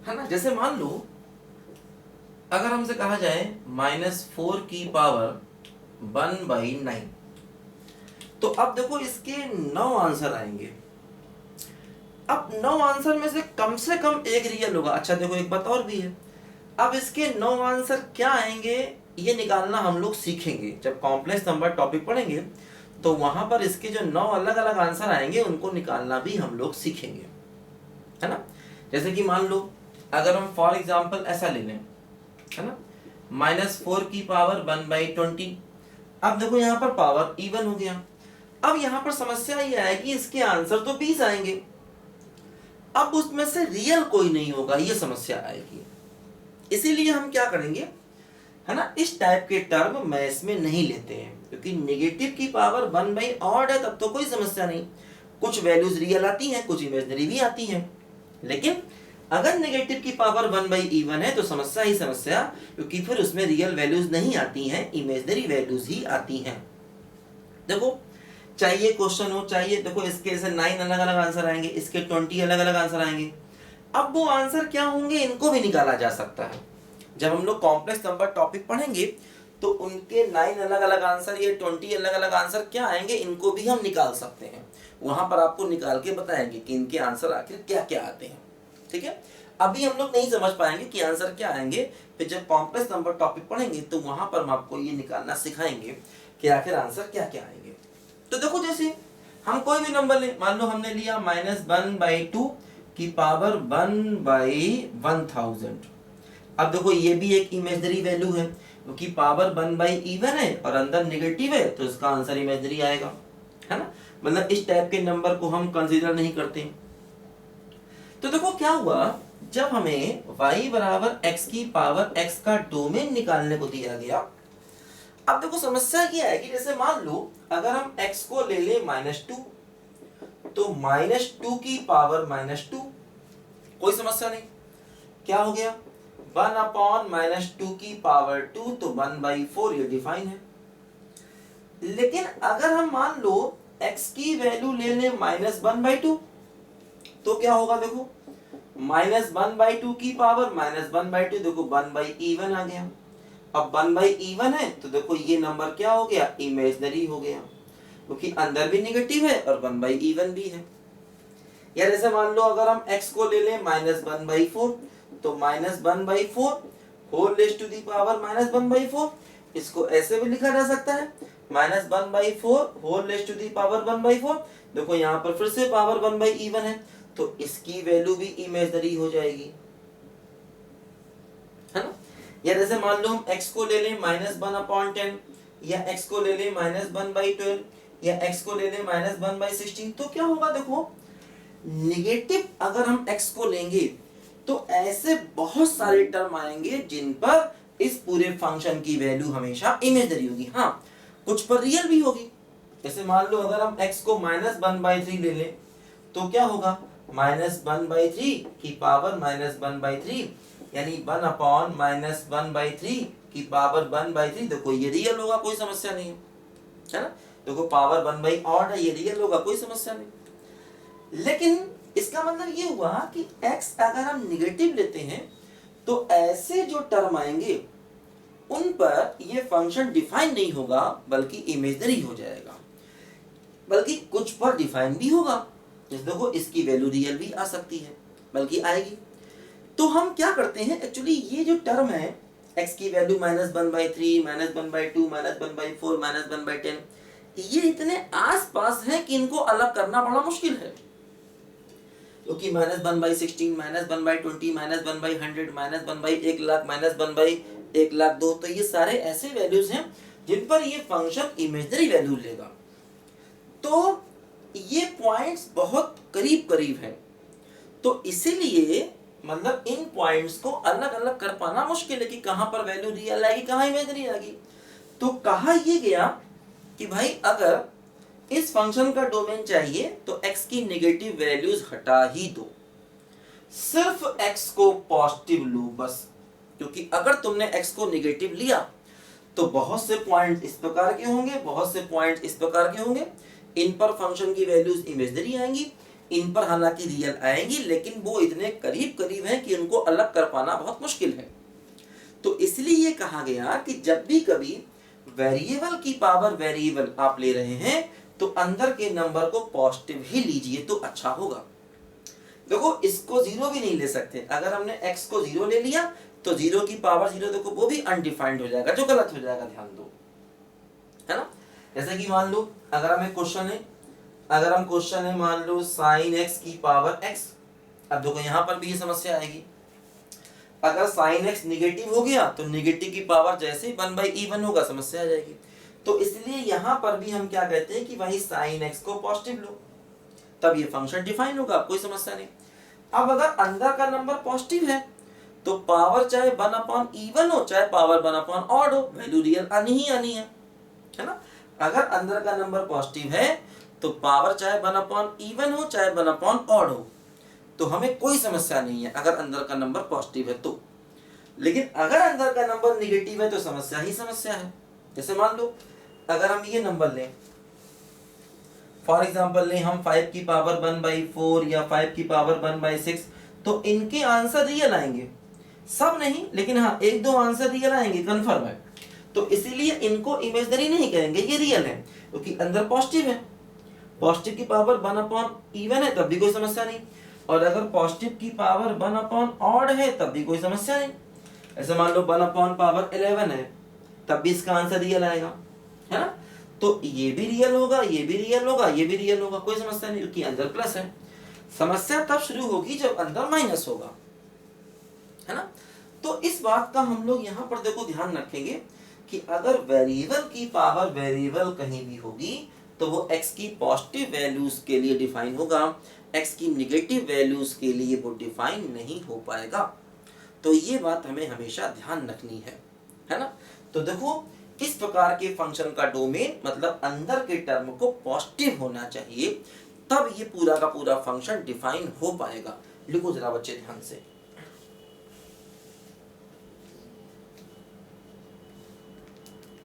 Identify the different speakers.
Speaker 1: है ना। जैसे मान लो अगर हमसे कहा जाए -4 की पावर 1/9, तो अब देखो इसके 9 आंसर आएंगे। अब 9 आंसर में से कम एक रियल होगा। अच्छा देखो एक बात और भी है, अब इसके 9 आंसर क्या आएंगे ये निकालना हम लोग सीखेंगे। जब कॉम्प्लेक्स नंबर टॉपिक पढ़ेंगे तो वहां पर इसके जो 9 अलग अलग आंसर आएंगे उनको निकालना भी हम लोग सीखेंगे, है ना। जैसे कि मान लो अगर हम फॉर एग्जाम्पल ऐसा ले लें, है ना, -4 की पावर 1/20। अब देखो यहाँ पर पावर इवन हो गया। अब यहाँ पर समस्या ये आएगी इसके आंसर तो 20 आएंगे, अब उसमें से रियल कोई नहीं होगा, ये समस्या आएगी। इसीलिए हम क्या करेंगे, है ना, इस टाइप के टर्म मैथ्स में नहीं लेते हैं, क्योंकि नेगेटिव की पावर 1/ऑड है तब तो कोई समस्या नहीं, कुछ वैल्यूज रियल आती हैं, कुछ इमेजिनरी भी आती हैं। लेकिन अगर नेगेटिव की पावर 1/इवन है तो समस्या ही समस्या, क्योंकि फिर उसमें रियल वैल्यूज नहीं आती हैं, इमेजिनरी वैल्यूज ही आती हैं। देखो चाहिए क्वेश्चन हो चाहिए, देखो इसके जैसे 9 अलग अलग आंसर आएंगे, इसके 20 अलग अलग आंसर आएंगे। अब वो आंसर क्या होंगे इनको भी निकाला जा सकता है। जब हम लोग कॉम्प्लेक्स नंबर टॉपिक पढ़ेंगे तो उनके 9 अलग अलग आंसर, ये 20 अलग अलग आंसर क्या आएंगे इनको भी हम निकाल सकते हैं। वहां पर आपको निकाल के बताएंगे कि इनके आंसर आखिर क्या क्या आते हैं। ठीक है, अभी हम लोग नहीं समझ पाएंगे कि आंसर क्या आएंगे, फिर जब कॉम्प्लेक्स नंबर टॉपिक पढ़ेंगे तो वहां पर हम आपको ये निकालना सिखाएंगे कि आखिर आंसर क्या क्या आएंगे। तो देखो जैसे हम कोई भी नंबर लें, मान लो हमने लिया -1/2 की पावर 1/1000। अब देखो ये भी एक इमेजिनरी वैल्यू है, क्योंकि पावर 1/इवन है और अंदर नेगेटिव है तो इसका आंसर इमेजिनरी आएगा, है ना। मतलब इस टाइप के नंबर को हम कंसीडर नहीं करते। तो देखो क्या हुआ, जब हमें y बराबर x की पावर x का डोमेन निकालने को दिया गया। अब देखो समस्या क्या है कि जैसे मान लो अगर हम x को ले ले -2, तो -2 की पावर -2, कोई समस्या नहीं, क्या हो गया 1/-2 की पावर 2, तो 1/4 ये डिफाइन है। लेकिन अगर हम मान लो x की वैल्यू ले ले -1/2, तो क्या होगा, देखो -1/2 की पावर -1/2, देखो 1/इवन आ गया। अब 1/इवन है तो देखो ये नंबर क्या हो गया, इमेजिनरी हो गया, क्योंकि अंदर भी नेगेटिव है और 1/इवन भी है। या जैसे मान लो अगर हम x को ले लें -1/4, तो -1/4 whole raise to the power -1/4, इसको ऐसे भी लिखा जा सकता है -1/4 whole raise to the power 1/4। देखो यहाँ पर फिर से पावर 1/इवन है तो इसकी वैल्यू भी इमेजिनरी हो जाएगी, है ना। या जैसे मान लो हम x को ले लें -1/10, या x को ले लें -1/12, या x को ले लें -1/16, तो क्या होगा, देखो नेगेटिव अगर हम x को लेंगे तो ऐसे बहुत सारे टर्म आएंगे जिन पर इस पूरे फंक्शन की वैल्यू हमेशा इमेजिनरी होगी। हाँ, कुछ पर रियल भी होगी। जैसे मान लो अगर हम x को -1/3 ले लें तो क्या होगा, -1/3 की पावर -1/3, यानी 1/-1/3 की पावर 1/3। देखो ये रियल होगा, कोई समस्या नहीं है ना। देखो पावर 1/ऑड है, ये रियल होगा, कोई समस्या नहीं। लेकिन इसका मतलब ये हुआ कि x अगर हम निगेटिव लेते हैं तो ऐसे जो टर्म आएंगे उन पर ये फंक्शन डिफाइन नहीं होगा बल्कि इमेजिनरी हो जाएगा, बल्कि कुछ पर डिफाइन भी होगा। जैसे देखो इसकी वैल्यू रियल भी आ सकती है, बल्कि आएगी। तो हम क्या करते हैं, एक्चुअली ये जो टर्म है x की वैल्यू -1/3, -1/2, -1/4, -1/10, ये इतने आसपास हैं कि इनको अलग करना बड़ा मुश्किल है, क्योंकि -1/16, -1/20, -1/100, -1/1,00,000, -1/1,02, तो ये सारे ऐसे वैल्यूज हैं जिन पर ये फंक्शन इमेजिनरी वैल्यू लेगा। तो ये पॉइंट्स बहुत करीब करीब हैं, तो इसीलिए मतलब इन पॉइंट्स को अलग अलग कर पाना मुश्किल है कि कहां पर वैल्यू रियल आएगी, कहां इमेजिनरी आएगी। तो कहा ये गया कि भाई अगर इस फंक्शन का डोमेन चाहिए तो x की नेगेटिव वैल्यूज हटा ही दो, सिर्फ x को पॉजिटिव लो बस। क्योंकि अगर तुमने x को नेगेटिव लिया तो बहुत से पॉइंट इस प्रकार के होंगे, बहुत से पॉइंट इस प्रकार के होंगे, इन पर फंक्शन की वैल्यूज इमेजिनरी आएंगी, इन पर हालांकि रियल आएंगी, लेकिन वो इतने करीब करीब हैं कि उनको अलग कर पाना बहुत मुश्किल है। तो इसलिए ये कहा गया कि जब भी कभी वेरिएबल की पावर वेरिएबल आप ले रहे हैं तो अंदर के नंबर को पॉजिटिव ही लीजिए तो अच्छा होगा। देखो इसको जीरो भी नहीं ले सकते, अगर हमने x को जीरो ले लिया तो जीरो की पावर जीरो, देखो वो भी अनडिफाइंड हो जाएगा, जो गलत हो जाएगा, ध्यान दो, है ना। जैसे कि मान लो अगर हमें क्वेश्चन है, अगर हम क्वेश्चन है मान लो साइन x की पावर x, अब देखो यहां पर भी ये समस्या आएगी। अगर साइन x निगेटिव हो गया तो निगेटिव की पावर जैसे ही 1/e1 होगा समस्या आ जाएगी। तो इसलिए यहां पर भी हम क्या कहते हैं कि भाई साइन x को पॉजिटिव लो, तब ये फंक्शन डिफाइन होगा, कोई समस्या नहीं। अब अगर अंदर का नंबर पॉजिटिव है तो पावर चाहे 1/e1 हो चाहे पावर 1/odd हो, वैल्यू रियल आनी ही आनी है ना। अगर अंदर का नंबर पॉजिटिव है तो पावर चाहे 1/e1 हो चाहे 1/odd हो, तो हमें कोई समस्या नहीं है अगर अंदर का नंबर पॉजिटिव है तो। लेकिन अगर अंदर का नंबर निगेटिव है तो समस्या ही समस्या है। जैसे मान लो अगर हम ये नंबर लें, फॉर एग्जांपल लें हम 5 की पावर 1/4 या 5 की पावर 1/6, तो इनके आंसर रियल आएंगे, सब नहीं लेकिन हाँ एक दो आंसर रियल आएंगे, कंफर्म है। तो इसीलिए इनको इमेजिनरी नहीं कहेंगे, ये रियल है क्योंकि अंदर पॉजिटिव है। पॉजिटिव की पावर 1/even है तब भी कोई समस्या नहीं, और अगर पॉजिटिव की पावर 1/odd है तब भी कोई समस्या नहीं। ऐसे मान लो 1/11 है तब भी इसका आंसर रियल आएगा, है ना। तो ये भी रियल होगा, ये भी रियल होगा, ये भी रियल होगा, कोई समस्या नहीं क्योंकि अंदर प्लस है। समस्या तब शुरू होगी जब अंदर माइनस होगा, है ना। तो इस बात का हम लोग यहाँ पर देखो ध्यान रखेंगे कि अगर वेरिएबल की पावर वेरिएबल कहीं भी होगी तो वो x की पॉजिटिव वैल्यूज के लिए डिफाइन होगा, x की निगेटिव वैल्यूज के लिए वो डिफाइन नहीं हो पाएगा। तो ये बात हमें हमेशा ध्यान रखनी है ना। तो देखो इस प्रकार के फंक्शन का डोमेन मतलब अंदर के टर्म को पॉजिटिव होना चाहिए, तब ये पूरा का पूरा फंक्शन डिफाइन हो पाएगा। लिखो जरा बच्चे ध्यान से।